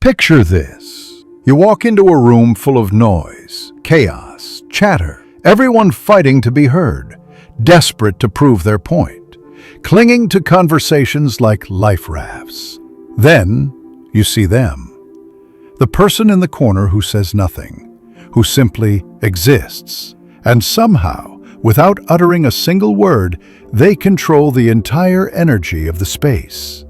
Picture this. You walk into a room full of noise, chaos, chatter, everyone fighting to be heard, desperate to prove their point, clinging to conversations like life rafts. Then you see them. The person in the corner who says nothing, who simply exists, and somehow, without uttering a single word, they control the entire energy of the space.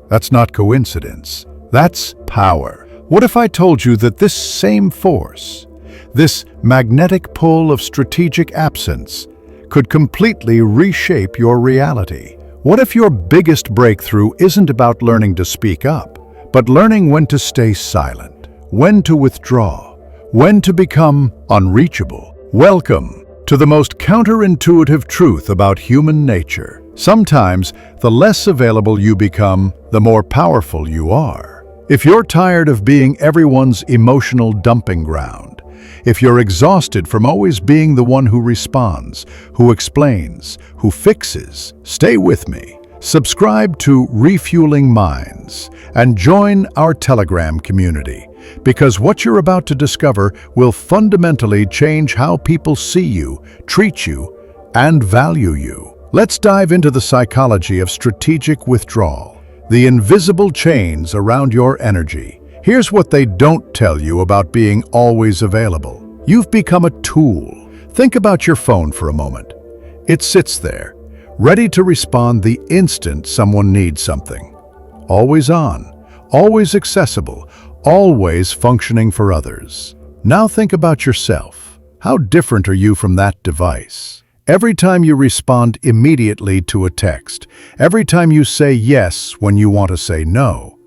That's not coincidence. That's power. What if I told you that this same force, this magnetic pull of strategic absence, could completely reshape your reality? What if your biggest breakthrough isn't about learning to speak up, but learning when to stay silent, when to withdraw, when to become unreachable? Welcome to the most counterintuitive truth about human nature. Sometimes, the less available you become, the more powerful you are. If you're tired of being everyone's emotional dumping ground, if you're exhausted from always being the one who responds, who explains, who fixes, stay with me. Subscribe to Refueling Minds and join our Telegram community, because what you're about to discover will fundamentally change how people see you, treat you, and value you. Let's dive into the psychology of strategic withdrawal. The invisible chains around your energy. Here's what they don't tell you about being always available. You've become a tool. Think about your phone for a moment. It sits there, ready to respond the instant someone needs something. Always on, always accessible, always functioning for others. Now think about yourself. How different are you from that device? Every time you respond immediately to a text, every time you say yes when you want to say no,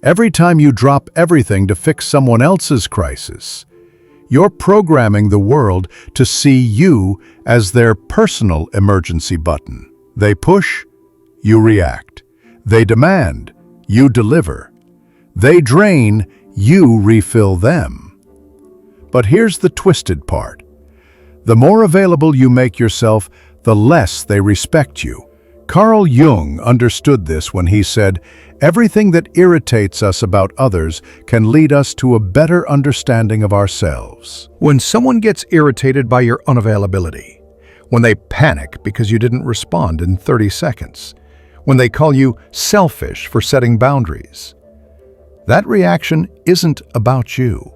every time you drop everything to fix someone else's crisis, you're programming the world to see you as their personal emergency button. They push, you react. They demand, you deliver. They drain, you refill them. But here's the twisted part. The more available you make yourself, the less they respect you. Carl Jung understood this when he said, "Everything that irritates us about others can lead us to a better understanding of ourselves." When someone gets irritated by your unavailability, when they panic because you didn't respond in 30 seconds, when they call you selfish for setting boundaries, that reaction isn't about you.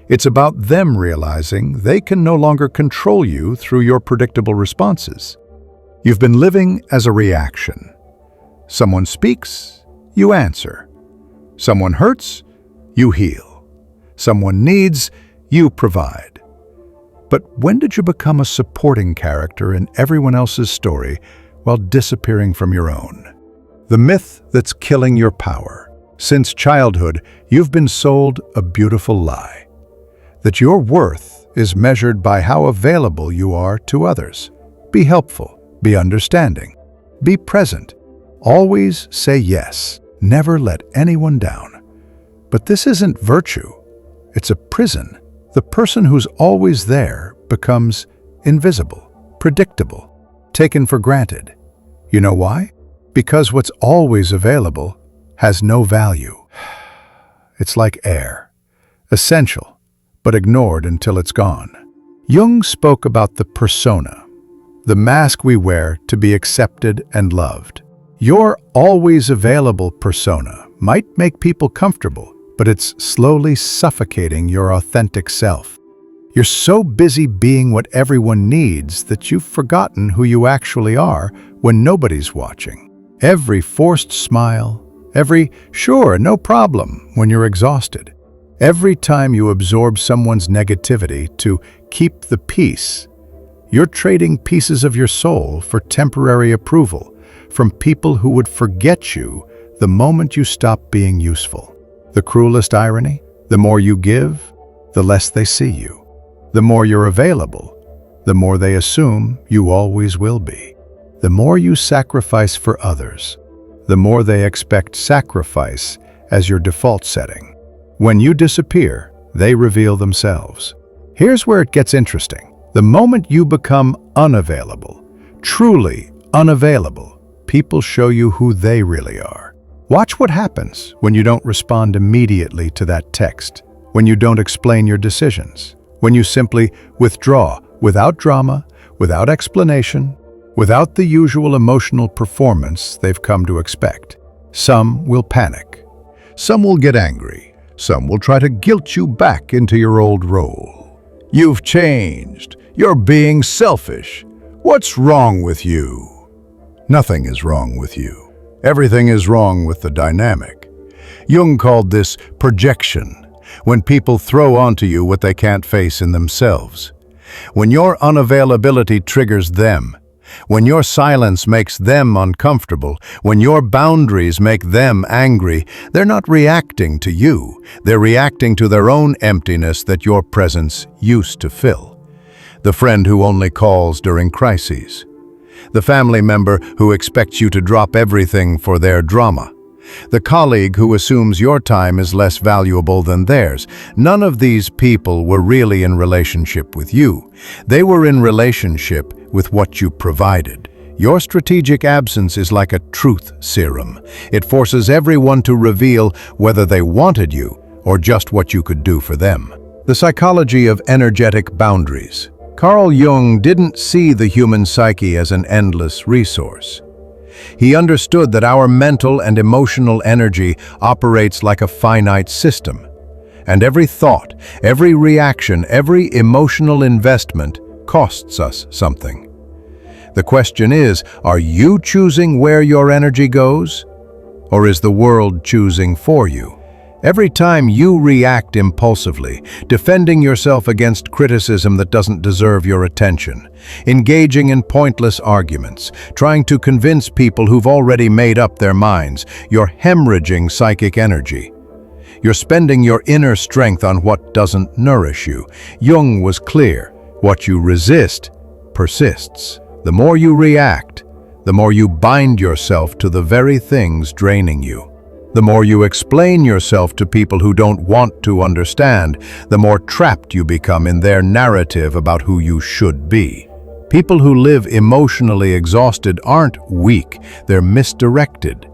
It's about them realizing they can no longer control you through your predictable responses. You've been living as a reaction. Someone speaks, you answer. Someone hurts, you heal. Someone needs, you provide. But when did you become a supporting character in everyone else's story while disappearing from your own? The myth that's killing your power. Since childhood, you've been sold a beautiful lie. That your worth is measured by how available you are to others. Be helpful, be understanding, be present. Always say yes, never let anyone down. But this isn't virtue, it's a prison. The person who's always there becomes invisible, predictable, taken for granted. You know why? Because what's always available has no value. It's like air, essential, but ignored until it's gone. Jung spoke about the persona, the mask we wear to be accepted and loved. Your always available persona might make people comfortable, but it's slowly suffocating your authentic self. You're so busy being what everyone needs that you've forgotten who you actually are when nobody's watching. Every forced smile, every "sure, no problem" when you're exhausted. Every time you absorb someone's negativity to keep the peace, you're trading pieces of your soul for temporary approval from people who would forget you the moment you stop being useful. The cruelest irony? The more you give, the less they see you. The more you're available, the more they assume you always will be. The more you sacrifice for others, the more they expect sacrifice as your default setting. When you disappear, they reveal themselves. Here's where it gets interesting. The moment you become unavailable, truly unavailable, people show you who they really are. Watch what happens when you don't respond immediately to that text, when you don't explain your decisions, when you simply withdraw without drama, without explanation, without the usual emotional performance they've come to expect. Some will panic. Some will get angry. Some will try to guilt you back into your old role. You've changed. You're being selfish. What's wrong with you? Nothing is wrong with you. Everything is wrong with the dynamic. Jung called this projection, when people throw onto you what they can't face in themselves. When your unavailability triggers them, when your silence makes them uncomfortable, when your boundaries make them angry, they're not reacting to you. They're reacting to their own emptiness that your presence used to fill. The friend who only calls during crises. The family member who expects you to drop everything for their drama. The colleague who assumes your time is less valuable than theirs. None of these people were really in relationship with you. They were in relationship with what you provided. Your strategic absence is like a truth serum. It forces everyone to reveal whether they wanted you or just what you could do for them. The psychology of energetic boundaries. Carl Jung didn't see the human psyche as an endless resource. He understood that our mental and emotional energy operates like a finite system, and every thought, every reaction, every emotional investment costs us something. The question is, are you choosing where your energy goes, or is the world choosing for you? Every time you react impulsively, defending yourself against criticism that doesn't deserve your attention, engaging in pointless arguments, trying to convince people who've already made up their minds, you're hemorrhaging psychic energy. You're spending your inner strength on what doesn't nourish you. Jung was clear. What you resist persists. The more you react, the more you bind yourself to the very things draining you. The more you explain yourself to people who don't want to understand, the more trapped you become in their narrative about who you should be. People who live emotionally exhausted aren't weak, they're misdirected.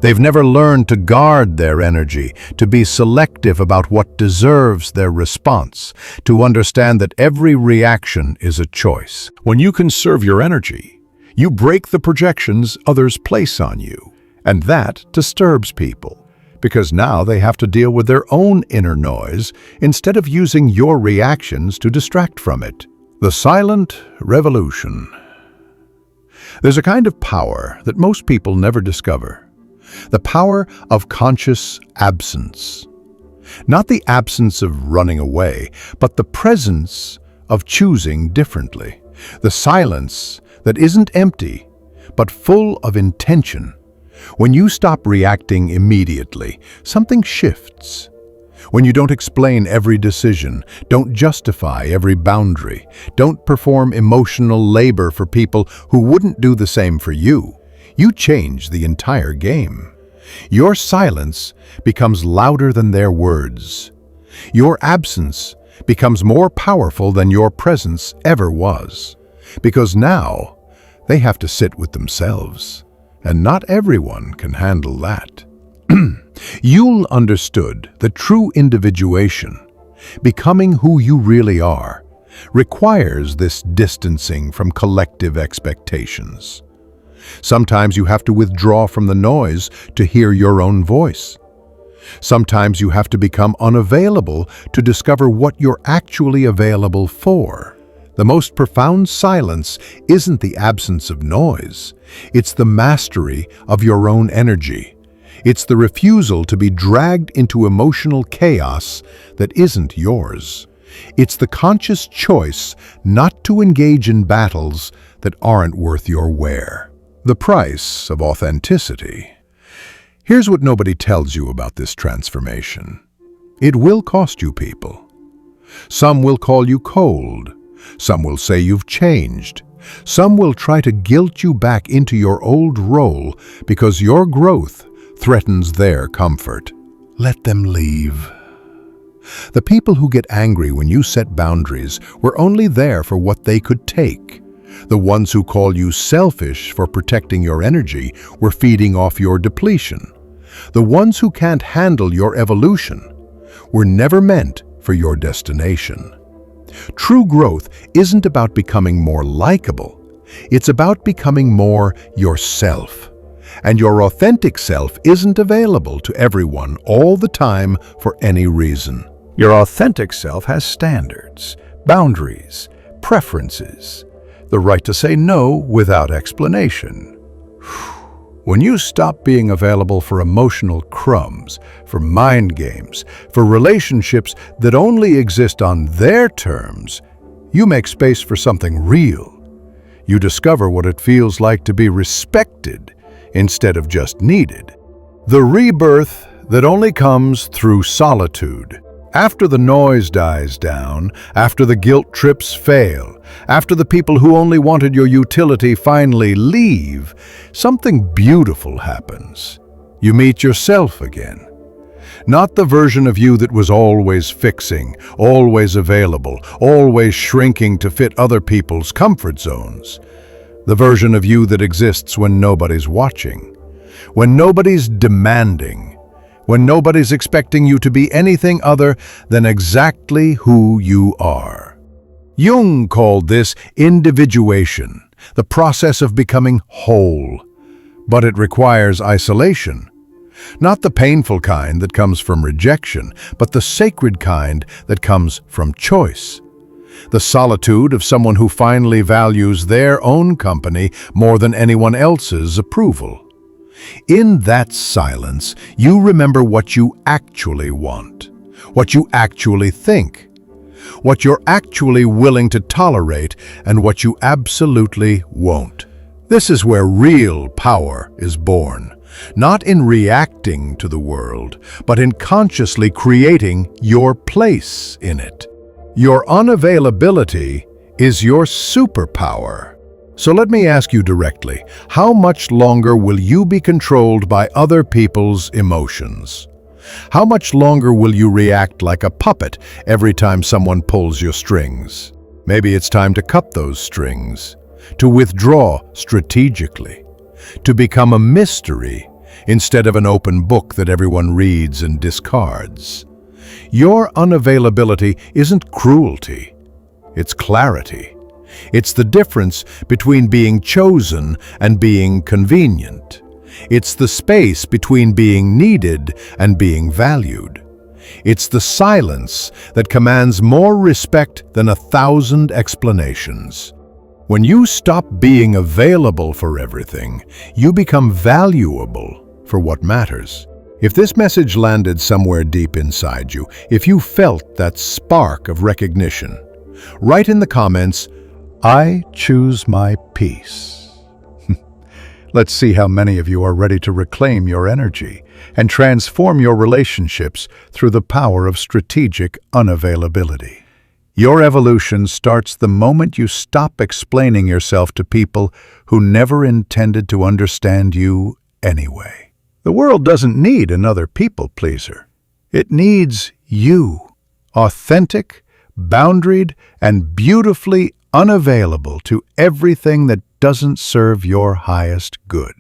They've never learned to guard their energy, to be selective about what deserves their response, to understand that every reaction is a choice. When you conserve your energy, you break the projections others place on you. And that disturbs people, because now they have to deal with their own inner noise instead of using your reactions to distract from it. The silent revolution. There's a kind of power that most people never discover. The power of conscious absence. Not the absence of running away, but the presence of choosing differently. The silence that isn't empty, but full of intention. When you stop reacting immediately, something shifts. When you don't explain every decision, don't justify every boundary, don't perform emotional labor for people who wouldn't do the same for you, you change the entire game. Your silence becomes louder than their words. Your absence becomes more powerful than your presence ever was, because now they have to sit with themselves. And not everyone can handle that. You'll understood that true individuation, becoming who you really are, requires this distancing from collective expectations. Sometimes you have to withdraw from the noise to hear your own voice. Sometimes you have to become unavailable to discover what you're actually available for. The most profound silence isn't the absence of noise. It's the mastery of your own energy. It's the refusal to be dragged into emotional chaos that isn't yours. It's the conscious choice not to engage in battles that aren't worth your wear. The price of authenticity. Here's what nobody tells you about this transformation. It will cost you people. Some will call you cold. Some will say you've changed. Some will try to guilt you back into your old role because your growth threatens their comfort. Let them leave. The people who get angry when you set boundaries were only there for what they could take. The ones who call you selfish for protecting your energy were feeding off your depletion. The ones who can't handle your evolution were never meant for your destination. True growth isn't about becoming more likable. It's about becoming more yourself. And your authentic self isn't available to everyone all the time for any reason. Your authentic self has standards, boundaries, preferences, the right to say no without explanation. When you stop being available for emotional crumbs, for mind games, for relationships that only exist on their terms, you make space for something real. You discover what it feels like to be respected instead of just needed. The rebirth that only comes through solitude. After the noise dies down, after the guilt trips fail, after the people who only wanted your utility finally leave, something beautiful happens. You meet yourself again. Not the version of you that was always fixing, always available, always shrinking to fit other people's comfort zones. The version of you that exists when nobody's watching, when nobody's demanding, when nobody's expecting you to be anything other than exactly who you are. Jung called this individuation, the process of becoming whole. But it requires isolation. Not the painful kind that comes from rejection, but the sacred kind that comes from choice. The solitude of someone who finally values their own company more than anyone else's approval. In that silence, you remember what you actually want, what you actually think, what you're actually willing to tolerate, and what you absolutely won't. This is where real power is born, not in reacting to the world, but in consciously creating your place in it. Your unavailability is your superpower. So let me ask you directly, how much longer will you be controlled by other people's emotions? How much longer will you react like a puppet every time someone pulls your strings? Maybe it's time to cut those strings, to withdraw strategically, to become a mystery instead of an open book that everyone reads and discards. Your unavailability isn't cruelty, it's clarity. It's the difference between being chosen and being convenient. It's the space between being needed and being valued. It's the silence that commands more respect than 1,000 explanations. When you stop being available for everything, you become valuable for what matters. If this message landed somewhere deep inside you, if you felt that spark of recognition, write in the comments, "I choose my peace." Let's see how many of you are ready to reclaim your energy and transform your relationships through the power of strategic unavailability. Your evolution starts the moment you stop explaining yourself to people who never intended to understand you anyway. The world doesn't need another people pleaser. It needs you, authentic, boundaried, and beautifully unavailable to everything that doesn't serve your highest good.